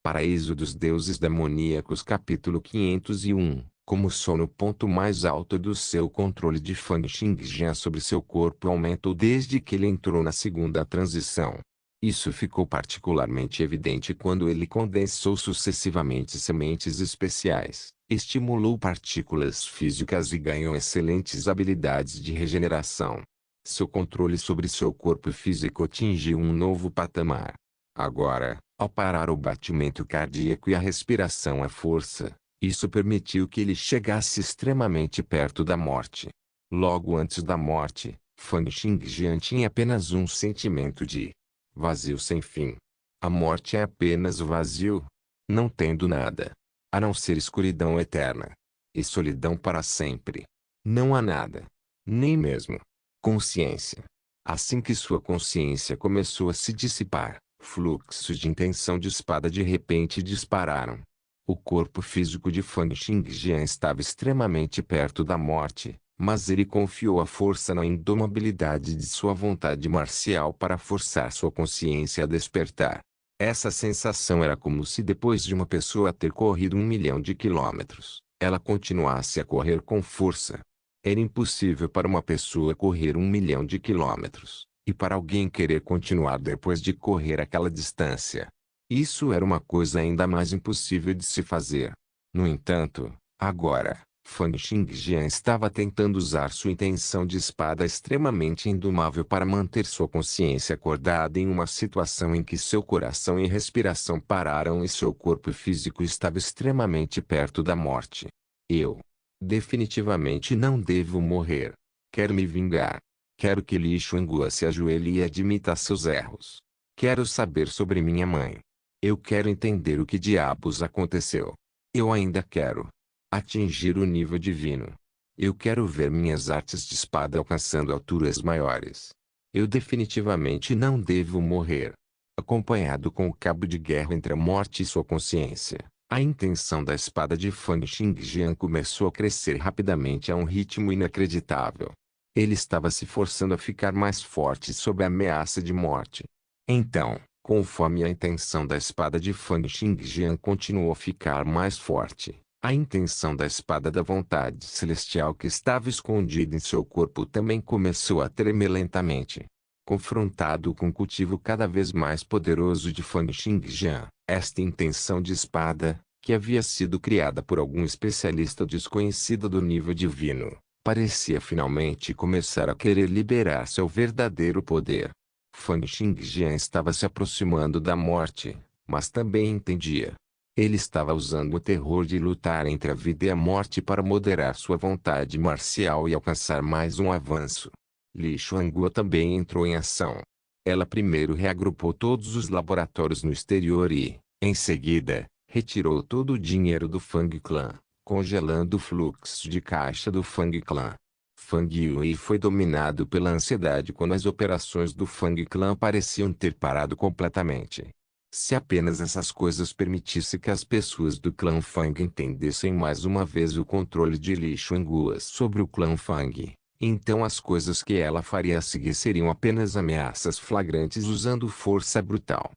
Paraíso dos Deuses Demoníacos capítulo 501. Como sou no ponto mais alto do seu controle de Fang Xingjian sobre seu corpo aumentou desde que ele entrou na segunda transição. Isso ficou particularmente evidente quando ele condensou sucessivamente sementes especiais, estimulou partículas físicas e ganhou excelentes habilidades de regeneração. Seu controle sobre seu corpo físico atingiu um novo patamar. Agora, ao parar o batimento cardíaco e a respiração à força, isso permitiu que ele chegasse extremamente perto da morte. Logo antes da morte, Fang Xingjian tinha apenas um sentimento de vazio sem fim. A morte é apenas o vazio, não tendo nada, a não ser escuridão eterna e solidão para sempre. Não há nada, nem mesmo consciência. Assim que sua consciência começou a se dissipar, fluxos de intenção de espada de repente dispararam. O corpo físico de Fang Xingjian estava extremamente perto da morte, mas ele confiou a força na indomabilidade de sua vontade marcial para forçar sua consciência a despertar. Essa sensação era como se depois de uma pessoa ter corrido 1 milhão de quilômetros, ela continuasse a correr com força. Era impossível para uma pessoa correr 1 milhão de quilômetros, e para alguém querer continuar depois de correr aquela distância. Isso era uma coisa ainda mais impossível de se fazer. No entanto, agora, Fang Xingjian estava tentando usar sua intenção de espada extremamente indomável para manter sua consciência acordada em uma situação em que seu coração e respiração pararam e seu corpo físico estava extremamente perto da morte. Eu definitivamente não devo morrer. Quero me vingar. Quero que Li Xuanguo se ajoelhe e admita seus erros. Quero saber sobre minha mãe. Eu quero entender o que diabos aconteceu. Eu ainda quero atingir o nível divino. Eu quero ver minhas artes de espada alcançando alturas maiores. Eu definitivamente não devo morrer. Acompanhado com o cabo de guerra entre a morte e sua consciência, a intenção da espada de Fang Xingjian começou a crescer rapidamente a um ritmo inacreditável. Ele estava se forçando a ficar mais forte sob a ameaça de morte. Então, conforme a intenção da espada de Fang Xingjian continuou a ficar mais forte, a intenção da espada da vontade celestial que estava escondida em seu corpo também começou a tremer lentamente. Confrontado com o cultivo cada vez mais poderoso de Fang Xingjian, esta intenção de espada, que havia sido criada por algum especialista desconhecido do nível divino, parecia finalmente começar a querer liberar seu verdadeiro poder. Fang Xingjian estava se aproximando da morte, mas também entendia. Ele estava usando o terror de lutar entre a vida e a morte para moderar sua vontade marcial e alcançar mais um avanço. Li Xuanguo também entrou em ação. Ela primeiro reagrupou todos os laboratórios no exterior e, em seguida, retirou todo o dinheiro do Fang Clan, congelando o fluxo de caixa do Fang Clan. Fang Yue foi dominado pela ansiedade quando as operações do Fang Clan pareciam ter parado completamente. Se apenas essas coisas permitissem que as pessoas do clã Fang entendessem mais uma vez o controle de Li Xuanguo sobre o clã Fang, então as coisas que ela faria a seguir seriam apenas ameaças flagrantes usando força brutal.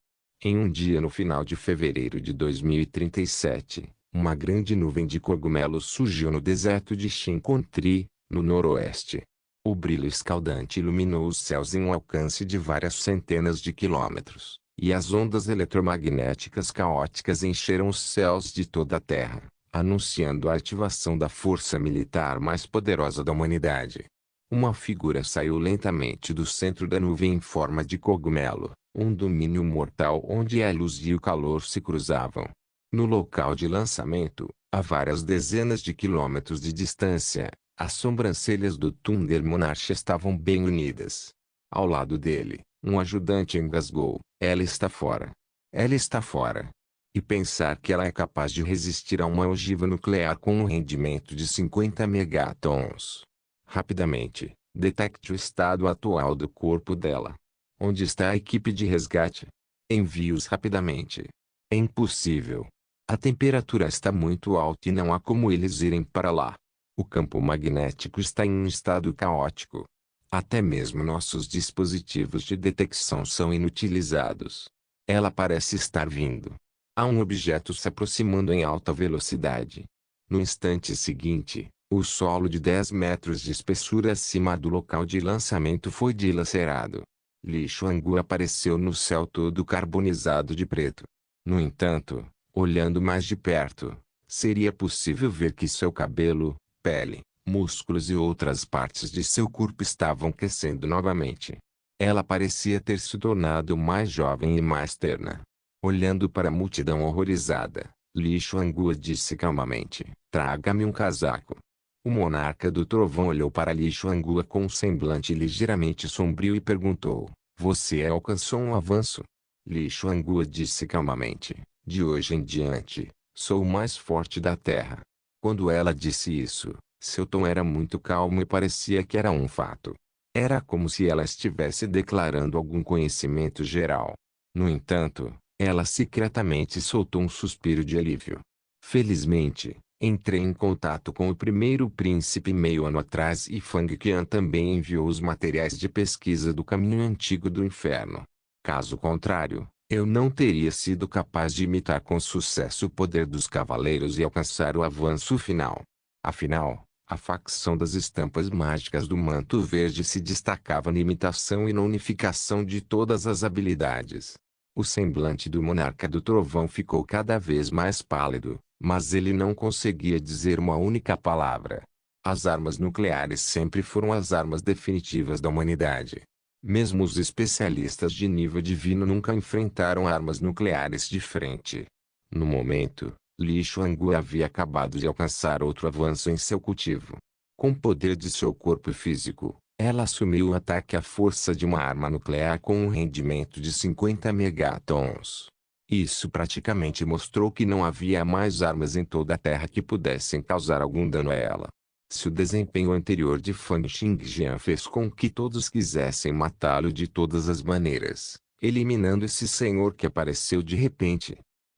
Em um dia no final de fevereiro de 2037, uma grande nuvem de cogumelos surgiu no deserto de Shinkontri, no noroeste. O brilho escaldante iluminou os céus em um alcance de várias centenas de quilômetros, e as ondas eletromagnéticas caóticas encheram os céus de toda a Terra, anunciando a ativação da força militar mais poderosa da humanidade. Uma figura saiu lentamente do centro da nuvem em forma de cogumelo, um domínio mortal onde a luz e o calor se cruzavam. No local de lançamento, a várias dezenas de quilômetros de distância, as sobrancelhas do Thunder Monarch estavam bem unidas. Ao lado dele, um ajudante engasgou: ela está fora. Ela está fora. E pensar que ela é capaz de resistir a uma ogiva nuclear com um rendimento de 50 megatons. Rapidamente, detecte o estado atual do corpo dela. Onde está a equipe de resgate? Envie-os rapidamente. É impossível. A temperatura está muito alta e não há como eles irem para lá. O campo magnético está em um estado caótico. Até mesmo nossos dispositivos de detecção são inutilizados. Ela parece estar vindo. Há um objeto se aproximando em alta velocidade. No instante seguinte, o solo de 10 metros de espessura acima do local de lançamento foi dilacerado. Li Xuangu apareceu no céu todo carbonizado de preto. No entanto, olhando mais de perto, seria possível ver que seu cabelo, pele, músculos e outras partes de seu corpo estavam crescendo novamente. Ela parecia ter se tornado mais jovem e mais terna. Olhando para a multidão horrorizada, Li Xuangu disse calmamente: "Traga-me um casaco." O monarca do trovão olhou para Li Xuangu com um semblante ligeiramente sombrio e perguntou: "Você alcançou um avanço?" Li Xuangu disse calmamente: "De hoje em diante, sou o mais forte da terra." Quando ela disse isso, seu tom era muito calmo e parecia que era um fato. Era como se ela estivesse declarando algum conhecimento geral. No entanto, ela secretamente soltou um suspiro de alívio. "Felizmente, entrei em contato com o primeiro príncipe meio ano atrás e Fang Qian também enviou os materiais de pesquisa do caminho antigo do inferno. Caso contrário, eu não teria sido capaz de imitar com sucesso o poder dos cavaleiros e alcançar o avanço final." Afinal, a facção das estampas mágicas do manto verde se destacava na imitação e na unificação de todas as habilidades. O semblante do monarca do trovão ficou cada vez mais pálido, mas ele não conseguia dizer uma única palavra. As armas nucleares sempre foram as armas definitivas da humanidade. Mesmo os especialistas de nível divino nunca enfrentaram armas nucleares de frente. No momento, Li Xuangu havia acabado de alcançar outro avanço em seu cultivo. Com o poder de seu corpo físico, ela assumiu o ataque à força de uma arma nuclear com um rendimento de 50 megatons. Isso praticamente mostrou que não havia mais armas em toda a Terra que pudessem causar algum dano a ela. Se o desempenho anterior de Fang Xingjian fez com que todos quisessem matá-lo de todas as maneiras, eliminando esse senhor que apareceu de repente,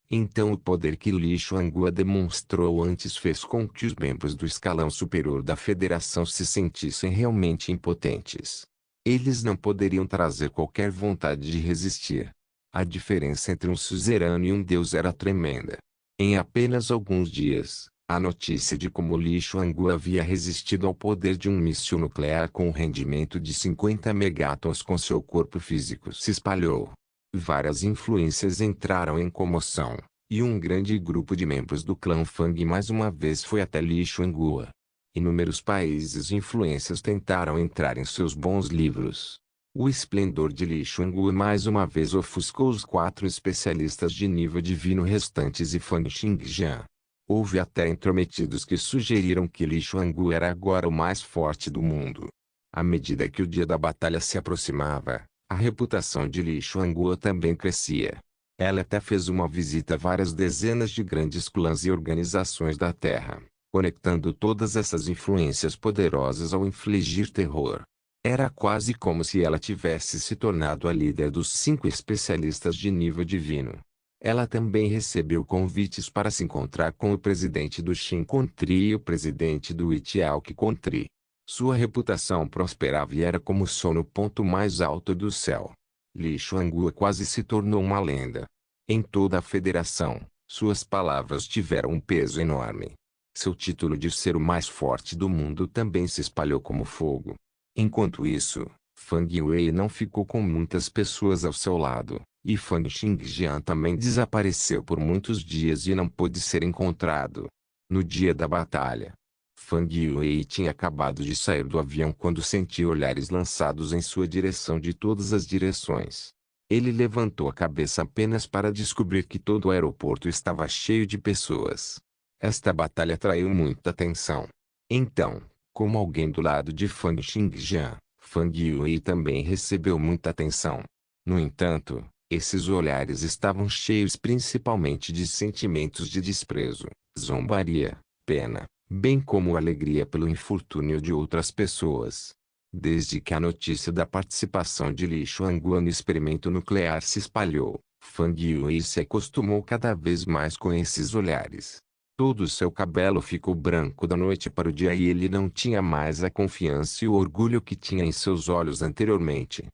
então o poder que Li Xuangu demonstrou antes fez com que os membros do escalão superior da federação se sentissem realmente impotentes. Eles não poderiam trazer qualquer vontade de resistir. A diferença entre um suzerano e um deus era tremenda. Em apenas alguns dias, a notícia de como Li Xuangu havia resistido ao poder de um míssil nuclear com um rendimento de 50 megatons com seu corpo físico se espalhou. Várias influências entraram em comoção, e um grande grupo de membros do clã Fang mais uma vez foi até Li Xuangu. Inúmeros países e influências tentaram entrar em seus bons livros. O esplendor de Li Xuangu mais uma vez ofuscou os 4 especialistas de nível divino restantes e Fang Xingjian. Houve até intrometidos que sugeriram que Li Xuangu era agora o mais forte do mundo. À medida que o dia da batalha se aproximava, a reputação de Li Xuangu também crescia. Ela até fez uma visita a várias dezenas de grandes clãs e organizações da Terra, conectando todas essas influências poderosas ao infligir terror. Era quase como se ela tivesse se tornado a líder dos 5 especialistas de nível divino. Ela também recebeu convites para se encontrar com o presidente do Shin Country e o presidente do Itiaoki Country. Sua reputação prosperava e era como o sol no ponto mais alto do céu. Li Xuangu quase se tornou uma lenda. Em toda a federação, suas palavras tiveram um peso enorme. Seu título de ser o mais forte do mundo também se espalhou como fogo. Enquanto isso, Fang Wei não ficou com muitas pessoas ao seu lado, e Fang Xingjian também desapareceu por muitos dias e não pôde ser encontrado. No dia da batalha, Fang Wei tinha acabado de sair do avião quando sentiu olhares lançados em sua direção de todas as direções. Ele levantou a cabeça apenas para descobrir que todo o aeroporto estava cheio de pessoas. Esta batalha atraiu muita atenção. Então, como alguém do lado de Fang Xingjian, Fang Wei também recebeu muita atenção. No entanto, esses olhares estavam cheios principalmente de sentimentos de desprezo, zombaria, pena, bem como alegria pelo infortúnio de outras pessoas. Desde que a notícia da participação de Li Xuangu no experimento nuclear se espalhou, Fang Wei se acostumou cada vez mais com esses olhares. Todo o seu cabelo ficou branco da noite para o dia e ele não tinha mais a confiança e o orgulho que tinha em seus olhos anteriormente.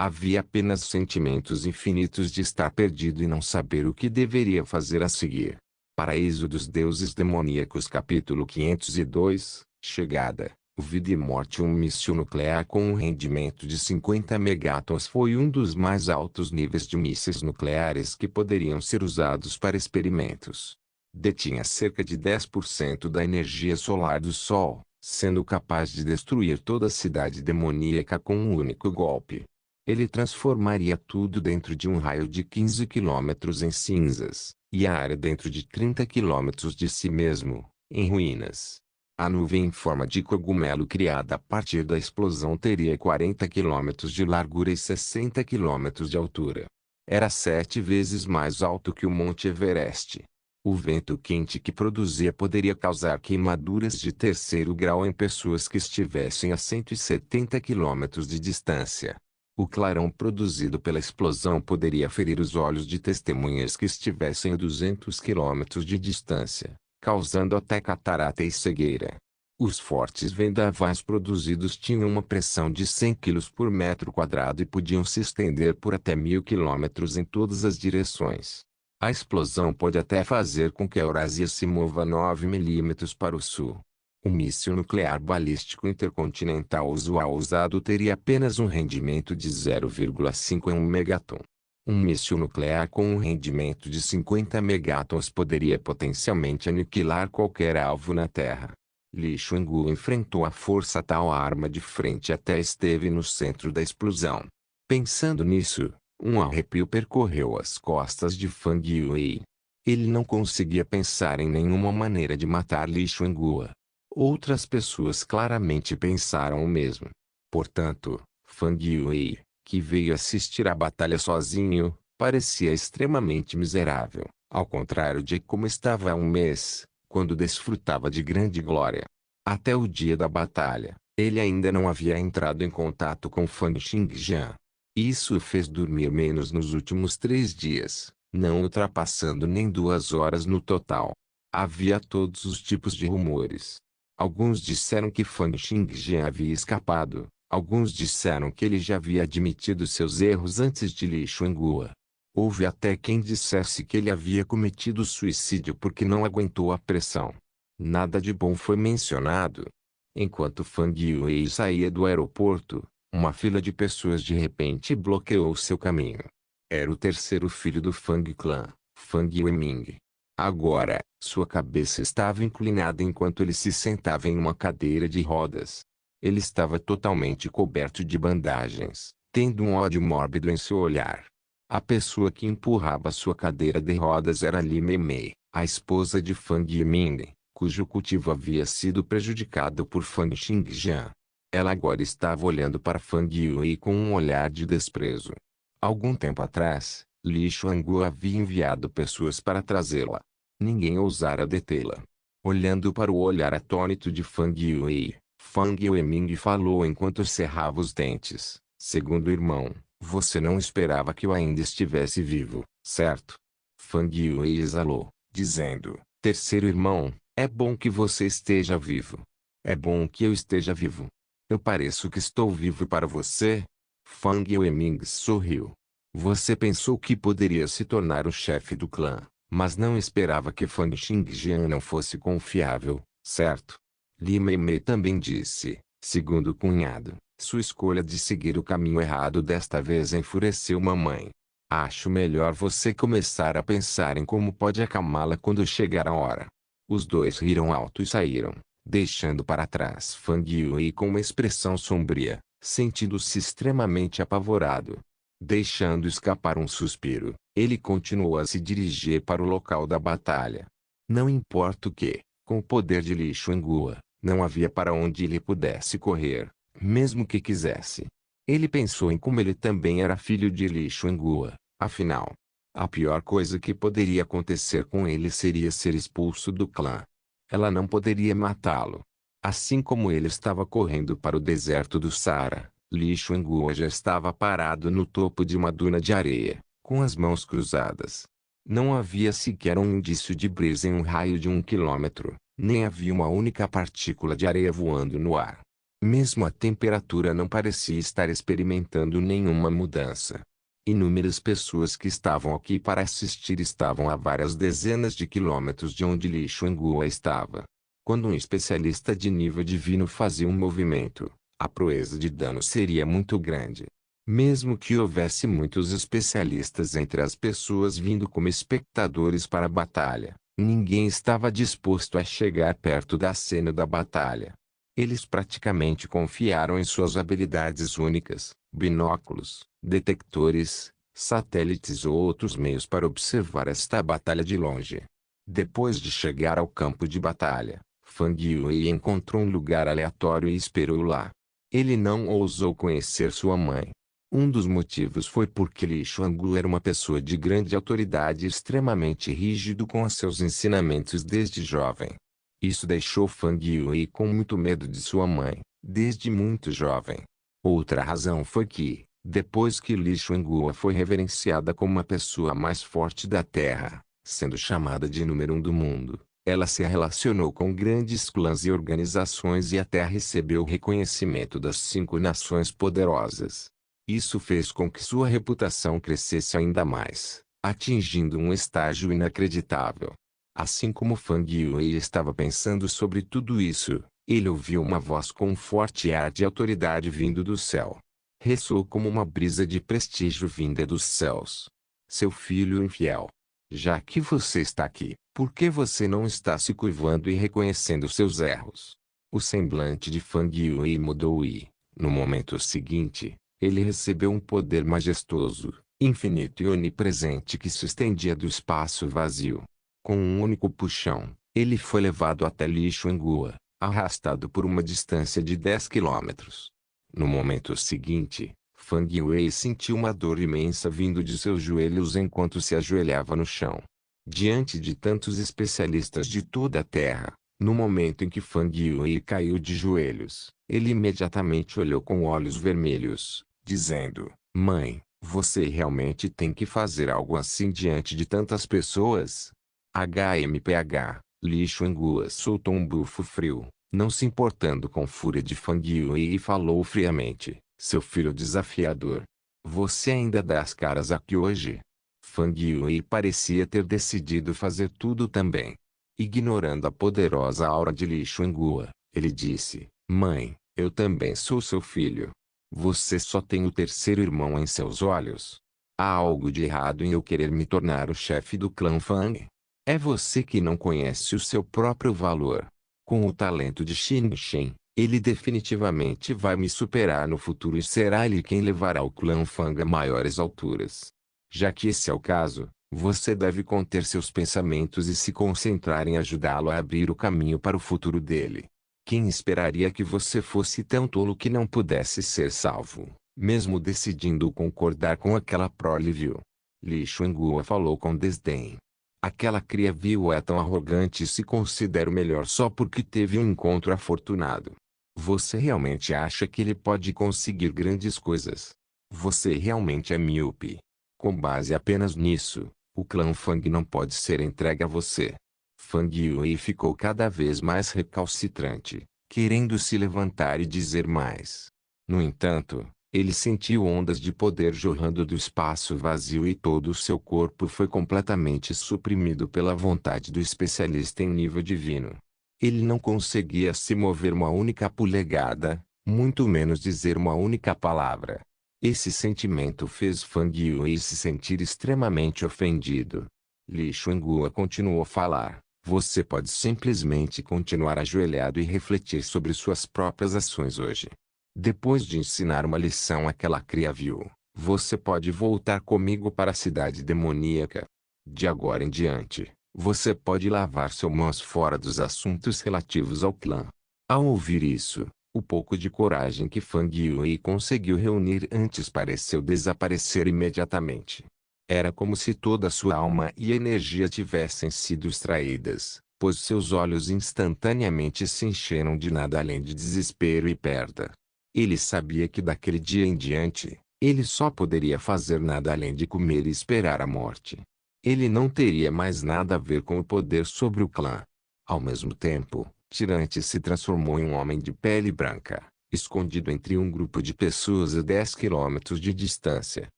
Havia apenas sentimentos infinitos de estar perdido e não saber o que deveria fazer a seguir. Paraíso dos Deuses Demoníacos capítulo 502, Chegada. Vida e Morte. Um míssil nuclear com um rendimento de 50 megatons foi um dos mais altos níveis de mísseis nucleares que poderiam ser usados para experimentos. Detinha cerca de 10% da energia solar do Sol, sendo capaz de destruir toda a cidade demoníaca com um único golpe. Ele transformaria tudo dentro de um raio de 15 quilômetros em cinzas, e a área dentro de 30 quilômetros de si mesmo, em ruínas. A nuvem em forma de cogumelo criada a partir da explosão teria 40 quilômetros de largura e 60 quilômetros de altura. Era 7 vezes mais alto que o Monte Everest. O vento quente que produzia poderia causar queimaduras de 3º grau em pessoas que estivessem a 170 quilômetros de distância. O clarão produzido pela explosão poderia ferir os olhos de testemunhas que estivessem a 200 quilômetros de distância, causando até catarata e cegueira. Os fortes vendavais produzidos tinham uma pressão de 100 kg por metro quadrado e podiam se estender por até 1000 quilômetros em todas as direções. A explosão pode até fazer com que a Eurásia se mova 9 milímetros para o sul. Um míssil nuclear balístico intercontinental usual usado teria apenas um rendimento de 0,5 em 1 megaton. Um míssil nuclear com um rendimento de 50 megatons poderia potencialmente aniquilar qualquer alvo na Terra. Lee Chang-gu enfrentou a força tal arma de frente até esteve no centro da explosão. Pensando nisso, um arrepio percorreu as costas de Fang Yue. Ele não conseguia pensar em nenhuma maneira de matar Lee Chang-gu. Outras pessoas claramente pensaram o mesmo. Portanto, Fang Yue, que veio assistir à batalha sozinho, parecia extremamente miserável, ao contrário de como estava há um mês, quando desfrutava de grande glória. Até o dia da batalha, ele ainda não havia entrado em contato com Fang Xingjian. Isso o fez dormir menos nos últimos 3 dias, não ultrapassando nem 2 horas no total. Havia todos os tipos de rumores. Alguns disseram que Fang Xingjian havia escapado. Alguns disseram que ele já havia admitido seus erros antes de Lee Chang-gu. Houve até quem dissesse que ele havia cometido suicídio porque não aguentou a pressão. Nada de bom foi mencionado. Enquanto Fang Yue saía do aeroporto, uma fila de pessoas de repente bloqueou seu caminho. Era o terceiro filho do Fang Clan, Fang Yueming. Agora, sua cabeça estava inclinada enquanto ele se sentava em uma cadeira de rodas. Ele estava totalmente coberto de bandagens, tendo um ódio mórbido em seu olhar. A pessoa que empurrava sua cadeira de rodas era Li Meimei, a esposa de Fang Yiming, cujo cultivo havia sido prejudicado por Fang Xingjian. Ela agora estava olhando para Fang Yue com um olhar de desprezo. Algum tempo atrás, Li Chang-gu havia enviado pessoas para trazê-la. Ninguém ousara detê-la. Olhando para o olhar atônito de Fang Yue, Fang Yueming falou enquanto cerrava os dentes. Segundo irmão, você não esperava que eu ainda estivesse vivo, certo? Fang Yue exalou, dizendo, terceiro irmão, é bom que você esteja vivo. É bom que eu esteja vivo. Eu pareço que estou vivo para você? Fang Yueming sorriu. Você pensou que poderia se tornar o chefe do clã, mas não esperava que Fang Xingjian não fosse confiável, certo? Li Meimei também disse, segundo o cunhado, sua escolha de seguir o caminho errado desta vez enfureceu mamãe. Acho melhor você começar a pensar em como pode acalmá-la quando chegar a hora. Os dois riram alto e saíram, deixando para trás Fang Yue com uma expressão sombria, sentindo-se extremamente apavorado. Deixando escapar um suspiro, ele continuou a se dirigir para o local da batalha. Não importa o que, com o poder de Li Chang-gu, não havia para onde ele pudesse correr, mesmo que quisesse. Ele pensou em como ele também era filho de Li Chang-gu, afinal. A pior coisa que poderia acontecer com ele seria ser expulso do clã. Ela não poderia matá-lo. Assim como ele estava correndo para o deserto do Saara, Li Chang-gu já estava parado no topo de uma duna de areia, com as mãos cruzadas. Não havia sequer um indício de brisa em um raio de 1 quilômetro, nem havia uma única partícula de areia voando no ar. Mesmo a temperatura não parecia estar experimentando nenhuma mudança. Inúmeras pessoas que estavam aqui para assistir estavam a várias dezenas de quilômetros de onde Li Xuanguo estava. Quando um especialista de nível divino fazia um movimento, a proeza de dano seria muito grande. Mesmo que houvesse muitos especialistas entre as pessoas vindo como espectadores para a batalha, ninguém estava disposto a chegar perto da cena da batalha. Eles praticamente confiaram em suas habilidades únicas, binóculos, detectores, satélites ou outros meios para observar esta batalha de longe. Depois de chegar ao campo de batalha, Fang Yue encontrou um lugar aleatório e esperou lá. Ele não ousou conhecer sua mãe. Um dos motivos foi porque Li Xuangu era uma pessoa de grande autoridade e extremamente rígido com seus ensinamentos desde jovem. Isso deixou Fang Yue com muito medo de sua mãe, desde muito jovem. Outra razão foi que, depois que Li Xuangu foi reverenciada como a pessoa mais forte da Terra, sendo chamada de número 1 do mundo, ela se relacionou com grandes clãs e organizações e até recebeu o reconhecimento das 5 nações poderosas. Isso fez com que sua reputação crescesse ainda mais, atingindo um estágio inacreditável. Assim como Fang Yue estava pensando sobre tudo isso, ele ouviu uma voz com um forte ar de autoridade vindo do céu. Ressoou como uma brisa de prestígio vinda dos céus. Seu filho infiel. Já que você está aqui, por que você não está se curvando e reconhecendo seus erros? O semblante de Fang Yue mudou e, no momento seguinte, ele recebeu um poder majestoso, infinito e onipresente que se estendia do espaço vazio. Com um único puxão, ele foi levado até Li Xuangu, arrastado por uma distância de 10 quilômetros. No momento seguinte, Fang Yue sentiu uma dor imensa vindo de seus joelhos enquanto se ajoelhava no chão. Diante de tantos especialistas de toda a Terra, no momento em que Fang Yue caiu de joelhos, ele imediatamente olhou com olhos vermelhos, dizendo: Mãe, você realmente tem que fazer algo assim diante de tantas pessoas? HMPH, Li Xuangu soltou um bufo frio, não se importando com a fúria de Fang Yue e falou friamente: Seu filho desafiador. Você ainda dá as caras aqui hoje? Fang Yue parecia ter decidido fazer tudo também. Ignorando a poderosa aura de Li Xuangu, ele disse: Mãe, eu também sou seu filho. Você só tem o terceiro irmão em seus olhos. Há algo de errado em eu querer me tornar o chefe do clã Fang? É você que não conhece o seu próprio valor. Com o talento de Xin Shen, ele definitivamente vai me superar no futuro e será ele quem levará o clã Fang a maiores alturas. Já que esse é o caso, você deve conter seus pensamentos e se concentrar em ajudá-lo a abrir o caminho para o futuro dele. Quem esperaria que você fosse tão tolo que não pudesse ser salvo, mesmo decidindo concordar com aquela prole vil? Li Xuangu falou com desdém. Aquela cria vil é tão arrogante e se considera o melhor só porque teve um encontro afortunado. Você realmente acha que ele pode conseguir grandes coisas? Você realmente é míope. Com base apenas nisso, o clã Fang não pode ser entregue a você. Fang Yue ficou cada vez mais recalcitrante, querendo se levantar e dizer mais. No entanto, ele sentiu ondas de poder jorrando do espaço vazio e todo o seu corpo foi completamente suprimido pela vontade do especialista em nível divino. Ele não conseguia se mover uma única polegada, muito menos dizer uma única palavra. Esse sentimento fez Fang Yue se sentir extremamente ofendido. Li Xuangu continuou a falar: Você pode simplesmente continuar ajoelhado e refletir sobre suas próprias ações hoje. Depois de ensinar uma lição àquela cria vil, você pode voltar comigo para a cidade demoníaca. De agora em diante, você pode lavar suas mãos fora dos assuntos relativos ao clã. Ao ouvir isso, o pouco de coragem que Fang Yue conseguiu reunir antes pareceu desaparecer imediatamente. Era como se toda sua alma e energia tivessem sido extraídas, pois seus olhos instantaneamente se encheram de nada além de desespero e perda. Ele sabia que daquele dia em diante, ele só poderia fazer nada além de comer e esperar a morte. Ele não teria mais nada a ver com o poder sobre o clã. Ao mesmo tempo, Tirante se transformou em um homem de pele branca, escondido entre um grupo de pessoas a 10 quilômetros de distância.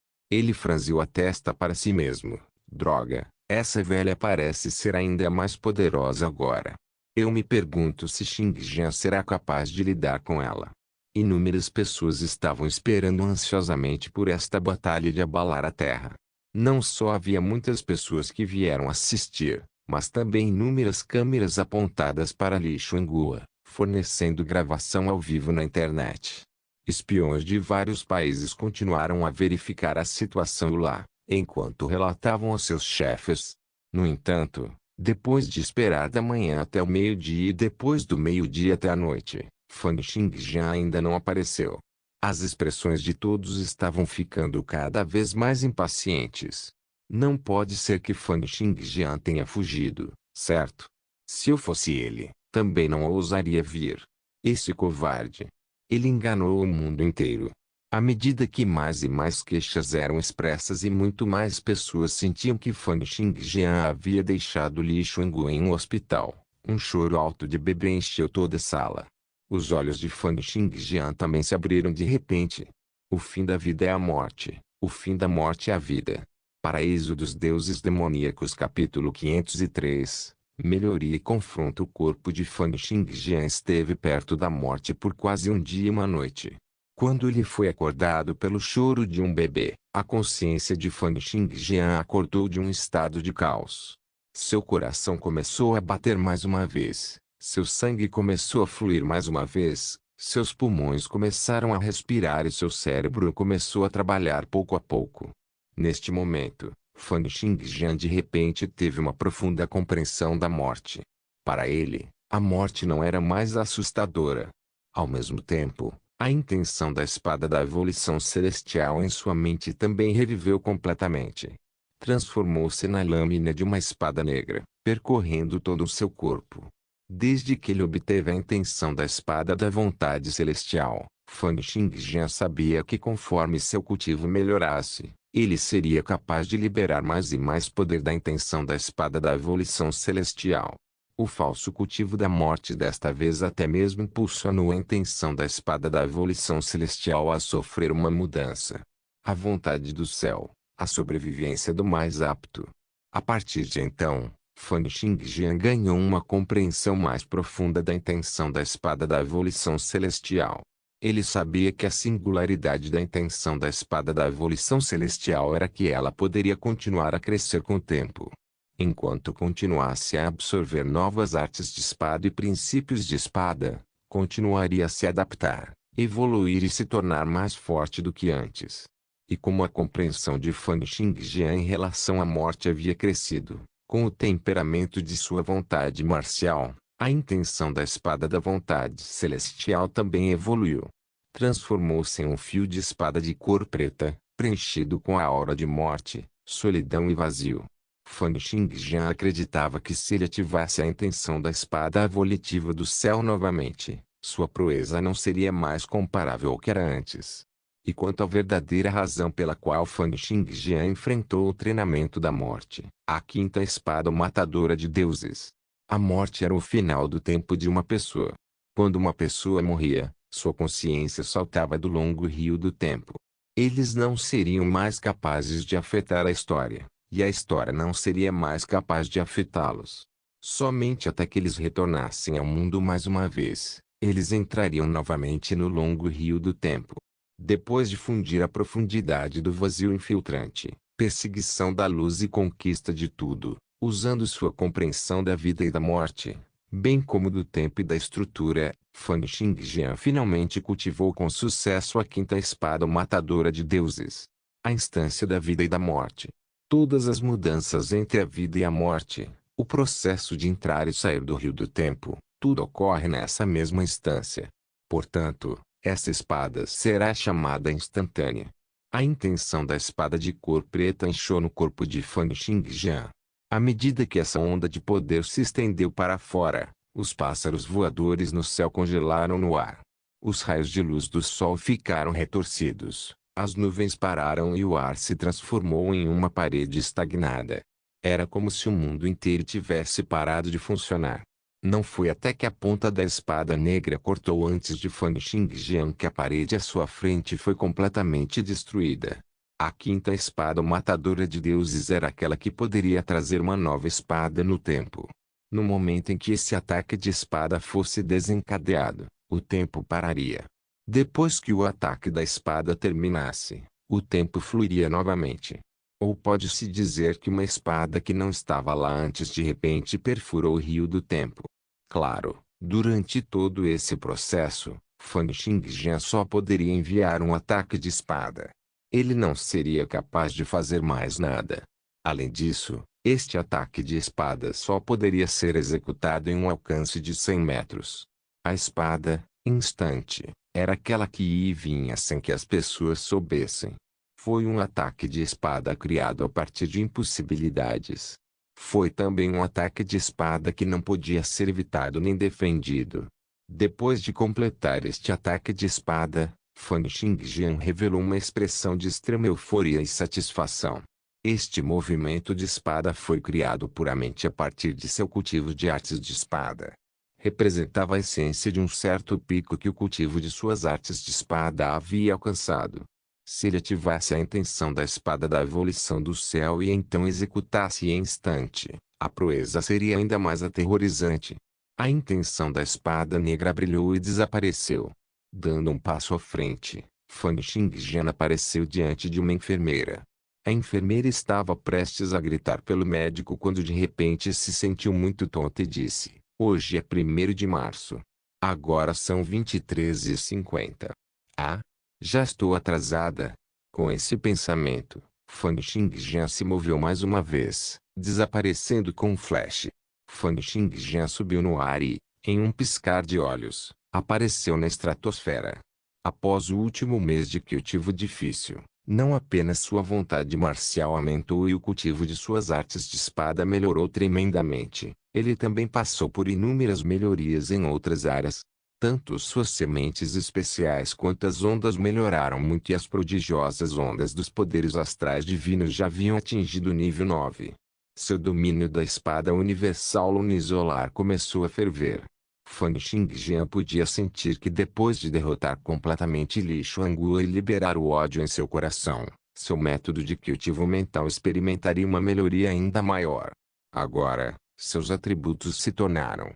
Ele franziu a testa para si mesmo. Droga, essa velha parece ser ainda mais poderosa agora. Eu me pergunto se Xing Jian será capaz de lidar com ela. Inúmeras pessoas estavam esperando ansiosamente por esta batalha de abalar a terra. Não só havia muitas pessoas que vieram assistir, mas também inúmeras câmeras apontadas para Li Xuanghua, fornecendo gravação ao vivo na internet. Espiões de vários países continuaram a verificar a situação lá, enquanto relatavam aos seus chefes. No entanto, depois de esperar da manhã até o meio-dia e depois do meio-dia até a noite, Fang Xingjian ainda não apareceu. As expressões de todos estavam ficando cada vez mais impacientes. Não pode ser que Fang Xingjian tenha fugido, certo? Se eu fosse ele, também não ousaria vir. Esse covarde. Ele enganou o mundo inteiro. À medida que mais e mais queixas eram expressas e muito mais pessoas sentiam que Fang Xingjian havia deixado Li Xuangu em um hospital, um choro alto de bebê encheu toda a sala. Os olhos de Fang Xingjian também se abriram de repente. O fim da vida é a morte, o fim da morte é a vida. Paraíso dos Deuses Demoníacos capítulo 503. Melhoria e confronto. O corpo de Fang Xingjian esteve perto da morte por quase um dia e uma noite. Quando ele foi acordado pelo choro de um bebê, a consciência de Fang Xingjian acordou de um estado de caos. Seu coração começou a bater mais uma vez, seu sangue começou a fluir mais uma vez, seus pulmões começaram a respirar e seu cérebro começou a trabalhar pouco a pouco. Neste momento, Fang Xingjian de repente teve uma profunda compreensão da morte. Para ele, a morte não era mais assustadora. Ao mesmo tempo, a intenção da espada da evolução celestial em sua mente também reviveu completamente. Transformou-se na lâmina de uma espada negra, percorrendo todo o seu corpo. Desde que ele obteve a intenção da espada da vontade celestial, Fang Xingjian sabia que conforme seu cultivo melhorasse, ele seria capaz de liberar mais e mais poder da intenção da espada da evolução celestial. O falso cultivo da morte desta vez até mesmo impulsionou a intenção da espada da evolução celestial a sofrer uma mudança. A vontade do céu, a sobrevivência do mais apto. A partir de então, Fang Xingjian ganhou uma compreensão mais profunda da intenção da espada da evolução celestial. Ele sabia que a singularidade da intenção da espada da evolução celestial era que ela poderia continuar a crescer com o tempo. Enquanto continuasse a absorver novas artes de espada e princípios de espada, continuaria a se adaptar, evoluir e se tornar mais forte do que antes. E como a compreensão de Fang Xingjian em relação à morte havia crescido, com o temperamento de sua vontade marcial, a intenção da espada da vontade celestial também evoluiu. Transformou-se em um fio de espada de cor preta, preenchido com a aura de morte, solidão e vazio. Fang Xingjian acreditava que se ele ativasse a intenção da espada evolutiva do céu novamente, sua proeza não seria mais comparável ao que era antes. E quanto à verdadeira razão pela qual Fang Xingjian enfrentou o treinamento da morte, a quinta espada matadora de deuses. A morte era o final do tempo de uma pessoa. Quando uma pessoa morria, sua consciência saltava do longo rio do tempo. Eles não seriam mais capazes de afetar a história, e a história não seria mais capaz de afetá-los. Somente até que eles retornassem ao mundo mais uma vez, eles entrariam novamente no longo rio do tempo. Depois de fundir a profundidade do vazio infiltrante, perseguição da luz e conquista de tudo, usando sua compreensão da vida e da morte, bem como do tempo e da estrutura, Fang Xingjian finalmente cultivou com sucesso a quinta espada matadora de deuses. A instância da vida e da morte. Todas as mudanças entre a vida e a morte, o processo de entrar e sair do rio do tempo, tudo ocorre nessa mesma instância. Portanto, essa espada será chamada instantânea. A intenção da espada de cor preta inchou no corpo de Fang Xingjian. À medida que essa onda de poder se estendeu para fora, os pássaros voadores no céu congelaram no ar. Os raios de luz do sol ficaram retorcidos, as nuvens pararam e o ar se transformou em uma parede estagnada. Era como se o mundo inteiro tivesse parado de funcionar. Não foi até que a ponta da espada negra cortou antes de Fan Xingjian que a parede à sua frente foi completamente destruída. A quinta espada matadora de deuses era aquela que poderia trazer uma nova espada no tempo. No momento em que esse ataque de espada fosse desencadeado, o tempo pararia. Depois que o ataque da espada terminasse, o tempo fluiria novamente. Ou pode-se dizer que uma espada que não estava lá antes de repente perfurou o rio do tempo. Claro, durante todo esse processo, Fan Xingjian só poderia enviar um ataque de espada. Ele não seria capaz de fazer mais nada. Além disso, este ataque de espada só poderia ser executado em um alcance de 100 metros. A espada, instante, era aquela que ia e vinha sem que as pessoas soubessem. Foi um ataque de espada criado a partir de impossibilidades. Foi também um ataque de espada que não podia ser evitado nem defendido. Depois de completar este ataque de espada, Fan Xingjian revelou uma expressão de extrema euforia e satisfação. Este movimento de espada foi criado puramente a partir de seu cultivo de artes de espada. Representava a essência de um certo pico que o cultivo de suas artes de espada havia alcançado. Se ele ativasse a intenção da espada da evolução do céu e então executasse em instante, a proeza seria ainda mais aterrorizante. A intenção da espada negra brilhou e desapareceu. Dando um passo à frente, Fan Xingjian apareceu diante de uma enfermeira. A enfermeira estava prestes a gritar pelo médico quando de repente se sentiu muito tonta e disse: "Hoje é 1º de março. Agora são 23h50. Ah, já estou atrasada." Com esse pensamento, Fan Xingjian se moveu mais uma vez, desaparecendo com um flash. Fan Xingjian subiu no ar e, em um piscar de olhos, apareceu na estratosfera. Após o último mês de cultivo difícil, não apenas sua vontade marcial aumentou e o cultivo de suas artes de espada melhorou tremendamente, ele também passou por inúmeras melhorias em outras áreas. Tanto suas sementes especiais quanto as ondas melhoraram muito e as prodigiosas ondas dos poderes astrais divinos já haviam atingido o nível 9. Seu domínio da espada universal lunisolar começou a ferver. Fan Xingjian podia sentir que depois de derrotar completamente Li Xuangue e liberar o ódio em seu coração, seu método de cultivo mental experimentaria uma melhoria ainda maior. Agora, seus atributos se tornaram: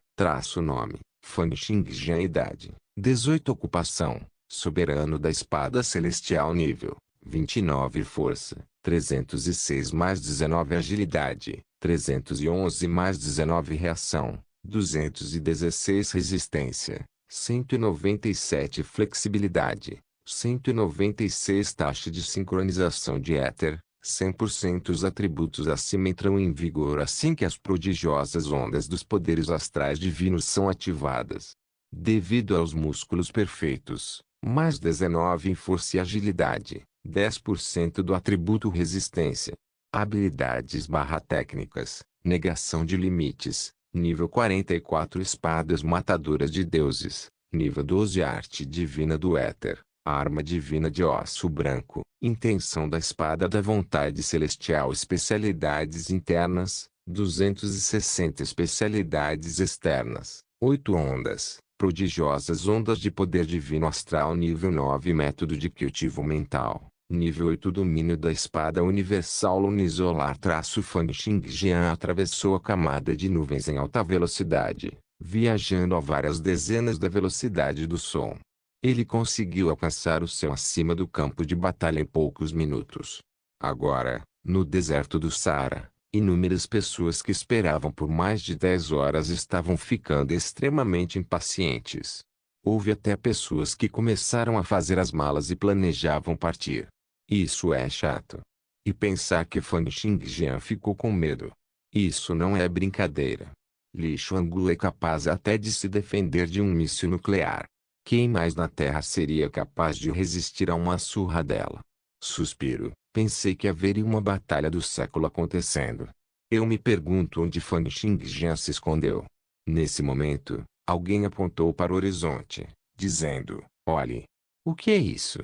nome, Fan Xingjian idade, 18 ocupação, soberano da espada celestial nível, 29 força, 306 mais 19 agilidade, 311 mais 19 reação, 216 resistência, 197 flexibilidade, 196 taxa de sincronização de éter, 100% os atributos acima entram em vigor assim que as prodigiosas ondas dos poderes astrais divinos são ativadas. Devido aos músculos perfeitos, mais 19 em força e agilidade, 10% do atributo resistência. Habilidades/técnicas, negação de limites, nível 44 espadas matadoras de deuses, nível 12 arte divina do éter, arma divina de osso branco, intenção da espada da vontade celestial especialidades internas, 260 especialidades externas, 8 ondas, prodigiosas ondas de poder divino astral nível 9 método de cultivo mental. Nível 8 domínio da espada universal lunisolar Fan Xingjian atravessou a camada de nuvens em alta velocidade, viajando a várias dezenas da velocidade do som. Ele conseguiu alcançar o céu acima do campo de batalha em poucos minutos. Agora, no deserto do Saara, inúmeras pessoas que esperavam por mais de 10 horas estavam ficando extremamente impacientes. Houve até pessoas que começaram a fazer as malas e planejavam partir. Isso é chato. E pensar que Fan Xingjian ficou com medo. Isso não é brincadeira. Li Xuangue é capaz até de se defender de um míssil nuclear. Quem mais na Terra seria capaz de resistir a uma surra dela? Suspiro. Pensei que haveria uma batalha do século acontecendo. Eu me pergunto onde Fan Xingjian se escondeu. Nesse momento, alguém apontou para o horizonte, dizendo: "Olhe. O que é isso?"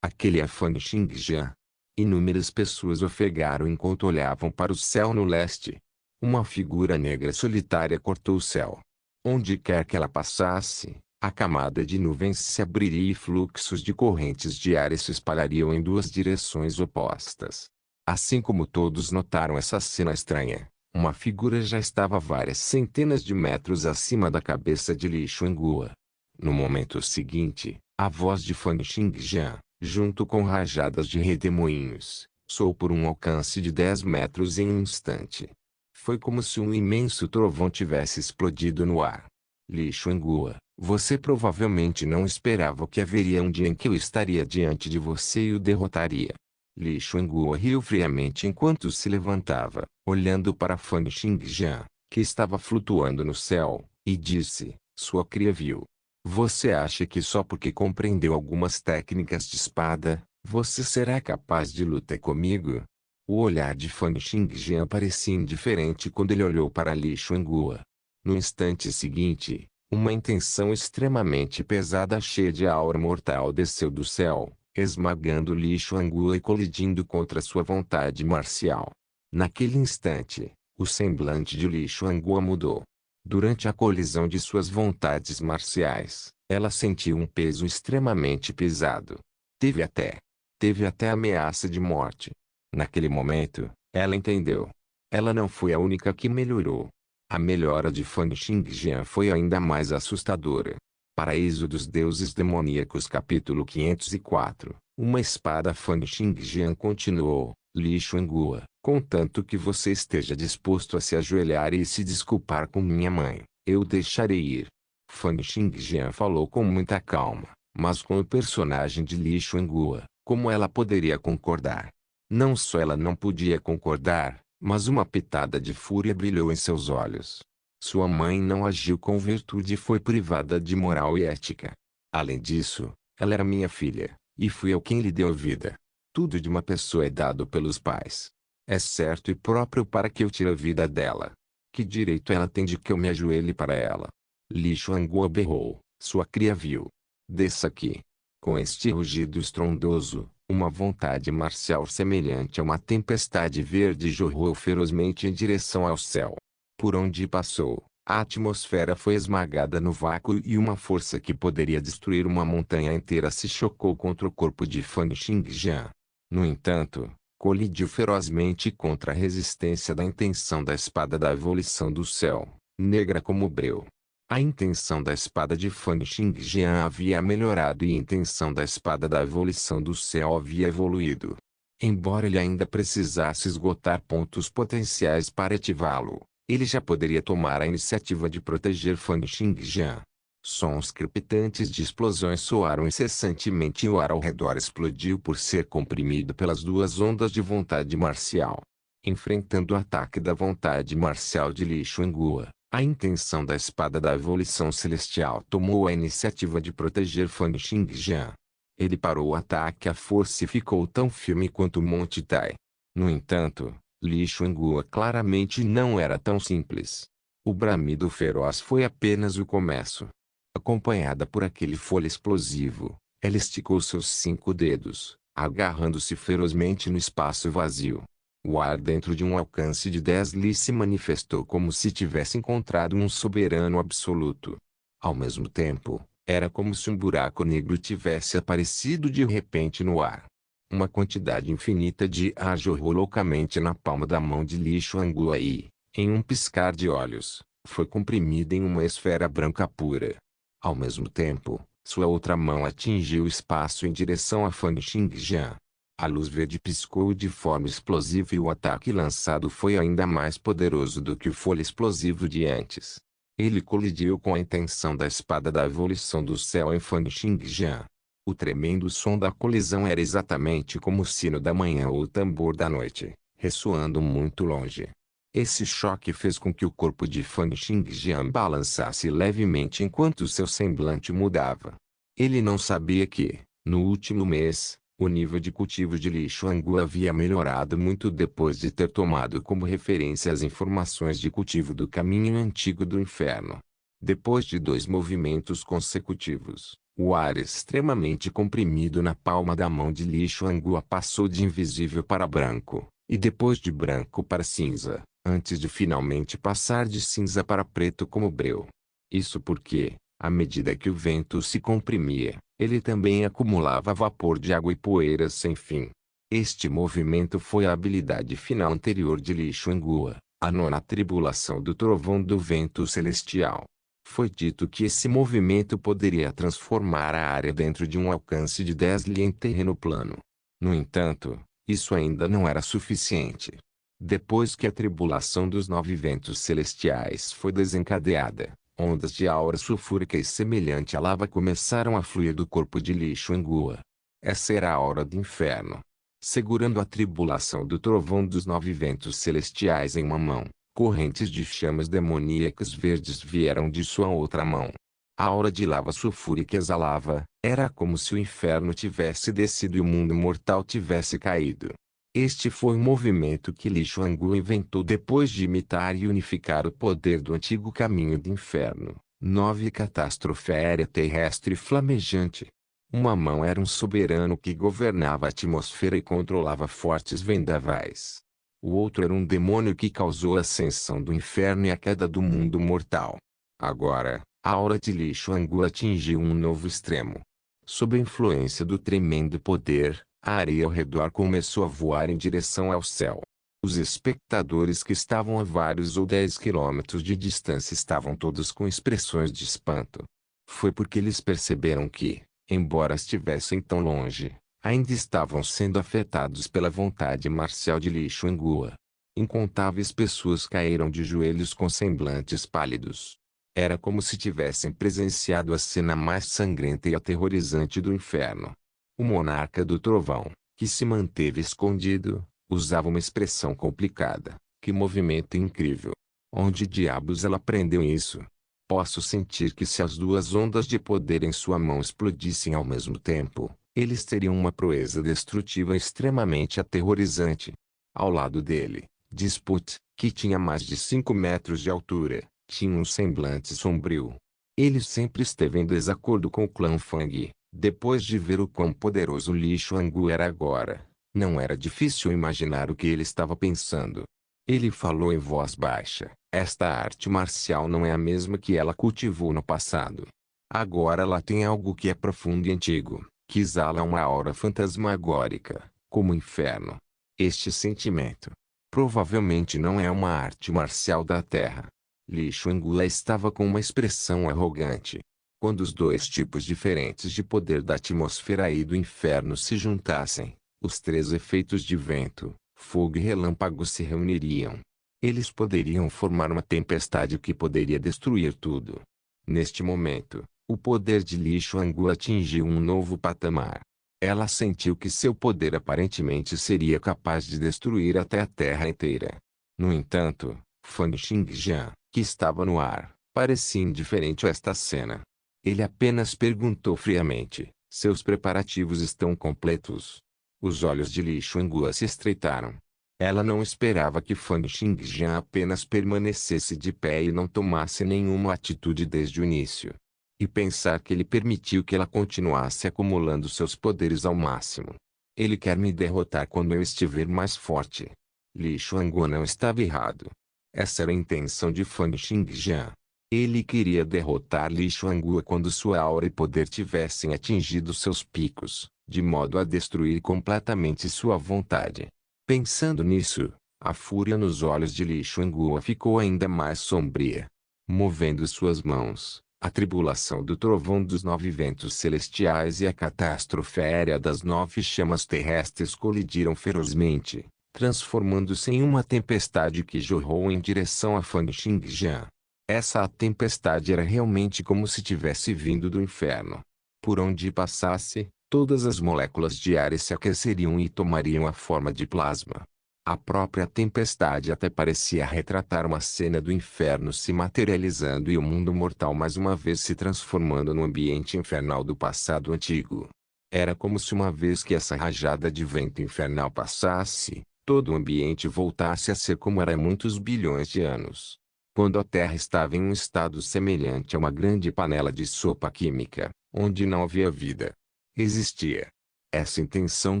Aquele é Fan Xingjian. Inúmeras pessoas ofegaram enquanto olhavam para o céu no leste. Uma figura negra solitária cortou o céu. Onde quer que ela passasse, a camada de nuvens se abriria e fluxos de correntes de ar se espalhariam em duas direções opostas. Assim como todos notaram essa cena estranha, uma figura já estava várias centenas de metros acima da cabeça de Li Xuanguo. No momento seguinte, a voz de Fan Xingjian, junto com rajadas de redemoinhos, soou por um alcance de 10 metros em um instante. Foi como se um imenso trovão tivesse explodido no ar. Li Xuanguo, você provavelmente não esperava que haveria um dia em que eu estaria diante de você e o derrotaria. Li Xuanguo riu friamente enquanto se levantava, olhando para Fan Xingjian, que estava flutuando no céu, e disse, sua cria viu. Você acha que só porque compreendeu algumas técnicas de espada, você será capaz de lutar comigo? O olhar de Fan Xingjian parecia indiferente quando ele olhou para Li Xuanguo. No instante seguinte, uma intenção extremamente pesada cheia de aura mortal desceu do céu, esmagando Li Xuanguo e colidindo contra sua vontade marcial. Naquele instante, o semblante de Li Xuanguo mudou. Durante a colisão de suas vontades marciais, ela sentiu um peso extremamente pesado. Teve até ameaça de morte. Naquele momento, ela entendeu. Ela não foi a única que melhorou. A melhora de Fan Xingjian foi ainda mais assustadora. Paraíso dos Deuses Demoníacos capítulo 504. Uma espada Fan Xingjian continuou, Li Xuanguo, contanto que você esteja disposto a se ajoelhar e se desculpar com minha mãe, eu deixarei ir. Fan Xingjian falou com muita calma, mas com o personagem de Li Xuanguo, como ela poderia concordar? Não só ela não podia concordar, mas uma pitada de fúria brilhou em seus olhos. Sua mãe não agiu com virtude e foi privada de moral e ética. Além disso, ela era minha filha, e fui eu quem lhe deu vida. Tudo de uma pessoa é dado pelos pais. É certo e próprio para que eu tire a vida dela. Que direito ela tem de que eu me ajoelhe para ela? Li Xuanguo berrou, sua cria viu. Desça aqui. Com este rugido estrondoso, uma vontade marcial semelhante a uma tempestade verde jorrou ferozmente em direção ao céu. Por onde passou, a atmosfera foi esmagada no vácuo e uma força que poderia destruir uma montanha inteira se chocou contra o corpo de Fan Xingjian. No entanto, colidiu ferozmente contra a resistência da intenção da espada da evolução do céu, negra como breu. A intenção da espada de Fan Xingjian havia melhorado e a intenção da espada da evolução do céu havia evoluído. Embora ele ainda precisasse esgotar pontos potenciais para ativá-lo, ele já poderia tomar a iniciativa de proteger Fan Xingjian. Sons crepitantes de explosões soaram incessantemente e o ar ao redor explodiu por ser comprimido pelas duas ondas de vontade marcial. Enfrentando o ataque da vontade marcial de Li Xuanguo, a intenção da espada da evolução celestial tomou a iniciativa de proteger Fan Xingjian. Ele parou o ataque à força e ficou tão firme quanto o Monte Tai. No entanto, Li Xuanguo claramente não era tão simples. O bramido feroz foi apenas o começo. Acompanhada por aquele folho explosivo, ela esticou seus 5 dedos, agarrando-se ferozmente no espaço vazio. O ar dentro de um alcance de 10 li se manifestou como se tivesse encontrado um soberano absoluto. Ao mesmo tempo, era como se um buraco negro tivesse aparecido de repente no ar. Uma quantidade infinita de ar jorrou loucamente na palma da mão de Li Xuanguo e, em um piscar de olhos, foi comprimida em uma esfera branca pura. Ao mesmo tempo, sua outra mão atingiu o espaço em direção a Fan Xingjian. A luz verde piscou de forma explosiva e o ataque lançado foi ainda mais poderoso do que o folho explosivo de antes. Ele colidiu com a intenção da espada da evolução do céu em Fan Xingjian. O tremendo som da colisão era exatamente como o sino da manhã ou o tambor da noite, ressoando muito longe. Esse choque fez com que o corpo de Fan Xingjian balançasse levemente enquanto seu semblante mudava. Ele não sabia que, no último mês, o nível de cultivo de Li Xuanguo havia melhorado muito depois de ter tomado como referência as informações de cultivo do caminho antigo do inferno. Depois de 2 movimentos consecutivos, o ar extremamente comprimido na palma da mão de Li Xuanguo passou de invisível para branco, e depois de branco para cinza, antes de finalmente passar de cinza para preto como breu. Isso porque, à medida que o vento se comprimia, ele também acumulava vapor de água e poeira sem fim. Este movimento foi a habilidade final anterior de Li Xuangue, a nona tribulação do trovão do vento celestial. Foi dito que esse movimento poderia transformar a área dentro de um alcance de 10 li em terreno plano. No entanto, isso ainda não era suficiente. Depois que a tribulação dos 9 ventos celestiais foi desencadeada, ondas de aura sulfúrica e semelhante a lava começaram a fluir do corpo de Li Xuangue. Essa era a hora do inferno. Segurando a tribulação do trovão dos 9 ventos celestiais em uma mão, correntes de chamas demoníacas verdes vieram de sua outra mão. A aura de lava sulfúrica exalava, era como se o inferno tivesse descido e o mundo mortal tivesse caído. Este foi o movimento que Li Xuangue inventou depois de imitar e unificar o poder do antigo caminho do inferno, 9 catástrofe aérea terrestre flamejante. Uma mão era um soberano que governava a atmosfera e controlava fortes vendavais. O outro era um demônio que causou a ascensão do inferno e a queda do mundo mortal. Agora, a aura de Li Xuangue atingiu um novo extremo. Sob a influência do tremendo poder, a areia ao redor começou a voar em direção ao céu. Os espectadores que estavam a vários ou 10 quilômetros de distância estavam todos com expressões de espanto. Foi porque eles perceberam que, embora estivessem tão longe, ainda estavam sendo afetados pela vontade marcial de Li Xuangue. Incontáveis pessoas caíram de joelhos com semblantes pálidos. Era como se tivessem presenciado a cena mais sangrenta e aterrorizante do inferno. O monarca do trovão, que se manteve escondido, usava uma expressão complicada. Que movimento incrível! Onde diabos ela aprendeu isso? Posso sentir que se as duas ondas de poder em sua mão explodissem ao mesmo tempo, eles teriam uma proeza destrutiva extremamente aterrorizante. Ao lado dele, Disput, que tinha mais de 5 metros de altura, tinha um semblante sombrio. Ele sempre esteve em desacordo com o clã Fang. Depois de ver o quão poderoso Li Xuangue era agora, não era difícil imaginar o que ele estava pensando. Ele falou em voz baixa. Esta arte marcial não é a mesma que ela cultivou no passado. Agora ela tem algo que é profundo e antigo, que exala uma aura fantasmagórica, como o inferno. Este sentimento provavelmente não é uma arte marcial da Terra. Li Xuangue estava com uma expressão arrogante. Quando os dois tipos diferentes de poder da atmosfera e do inferno se juntassem, os 3 efeitos de vento, fogo e relâmpago se reuniriam. Eles poderiam formar uma tempestade que poderia destruir tudo. Neste momento, o poder de Li Xuangue atingiu um novo patamar. Ela sentiu que seu poder aparentemente seria capaz de destruir até a terra inteira. No entanto, Fan Xingjian, que estava no ar, parecia indiferente a esta cena. Ele apenas perguntou friamente: seus preparativos estão completos? Os olhos de Li Xuangue se estreitaram. Ela não esperava que Fan Xingjian apenas permanecesse de pé e não tomasse nenhuma atitude desde o início. E pensar que ele permitiu que ela continuasse acumulando seus poderes ao máximo. Ele quer me derrotar quando eu estiver mais forte. Li Xuangue não estava errado. Essa era a intenção de Fan Xingjian. Ele queria derrotar Li Xuangue quando sua aura e poder tivessem atingido seus picos, de modo a destruir completamente sua vontade. Pensando nisso, a fúria nos olhos de Li Xuangue ficou ainda mais sombria. Movendo suas mãos, a tribulação do trovão dos 9 ventos celestiais e a catástrofe aérea das 9 chamas terrestres colidiram ferozmente, transformando-se em uma tempestade que jorrou em direção a Fan Xingjian. Essa tempestade era realmente como se tivesse vindo do inferno. Por onde passasse, todas as moléculas de ar se aqueceriam e tomariam a forma de plasma. A própria tempestade até parecia retratar uma cena do inferno se materializando e o mundo mortal mais uma vez se transformando no ambiente infernal do passado antigo. Era como se uma vez que essa rajada de vento infernal passasse, todo o ambiente voltasse a ser como era há muitos bilhões de anos. Quando a Terra estava em um estado semelhante a uma grande panela de sopa química, onde não havia vida. Existia. Essa intenção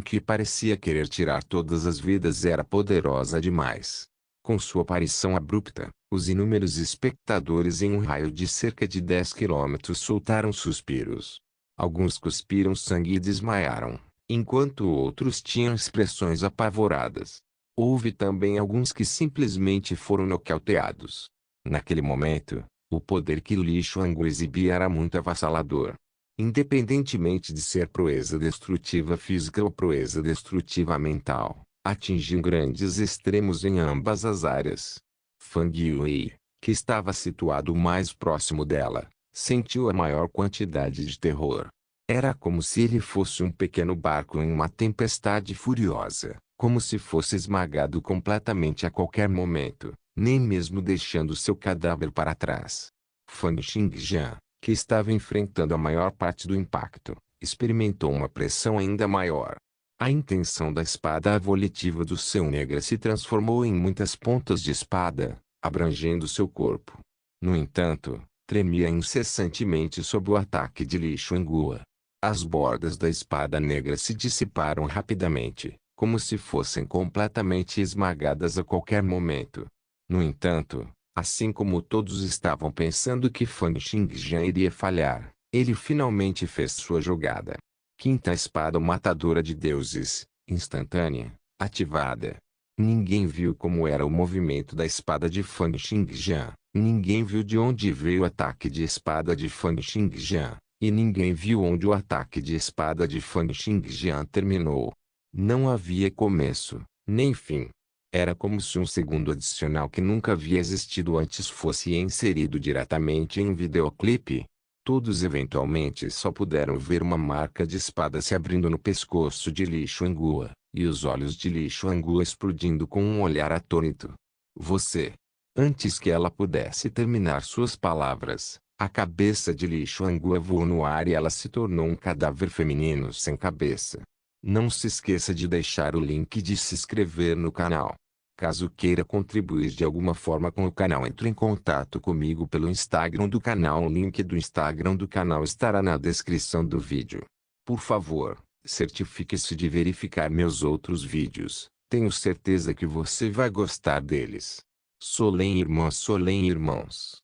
que parecia querer tirar todas as vidas era poderosa demais. Com sua aparição abrupta, os inúmeros espectadores em um raio de cerca de 10 quilômetros soltaram suspiros. Alguns cuspiram sangue e desmaiaram, enquanto outros tinham expressões apavoradas. Houve também alguns que simplesmente foram nocauteados. Naquele momento, o poder que Li Xuangu exibia era muito avassalador. Independentemente de ser proeza destrutiva física ou proeza destrutiva mental, atingiu grandes extremos em ambas as áreas. Fang Yue, que estava situado mais próximo dela, sentiu a maior quantidade de terror. Era como se ele fosse um pequeno barco em uma tempestade furiosa, como se fosse esmagado completamente a qualquer momento, nem mesmo deixando seu cadáver para trás. Fang Xingjian, que estava enfrentando a maior parte do impacto, experimentou uma pressão ainda maior. A intenção da espada volitiva do seu negra se transformou em muitas pontas de espada, abrangendo seu corpo. No entanto, tremia incessantemente sob o ataque de Li Xuangu. As bordas da espada negra se dissiparam rapidamente, como se fossem completamente esmagadas a qualquer momento. No entanto, assim como todos estavam pensando que Fang Xingjian iria falhar, ele finalmente fez sua jogada. Quinta espada matadora de deuses, instantânea, ativada. Ninguém viu como era o movimento da espada de Fang Xingjian, ninguém viu de onde veio o ataque de espada de Fang Xingjian, e ninguém viu onde o ataque de espada de Fang Xingjian terminou. Não havia começo, nem fim. Era como se um segundo adicional que nunca havia existido antes fosse inserido diretamente em um videoclipe. Todos eventualmente só puderam ver uma marca de espada se abrindo no pescoço de Li Xuangu, e os olhos de Li Xuangu explodindo com um olhar atônito. Você. Antes que ela pudesse terminar suas palavras, a cabeça de Li Xuangu voou no ar e ela se tornou um cadáver feminino sem cabeça. Não se esqueça de deixar o link e de se inscrever no canal. Caso queira contribuir de alguma forma com o canal, entre em contato comigo pelo Instagram do canal. O link do Instagram do canal estará na descrição do vídeo. Por favor, certifique-se de verificar meus outros vídeos. Tenho certeza que você vai gostar deles. Solem irmãs, Solem irmãos.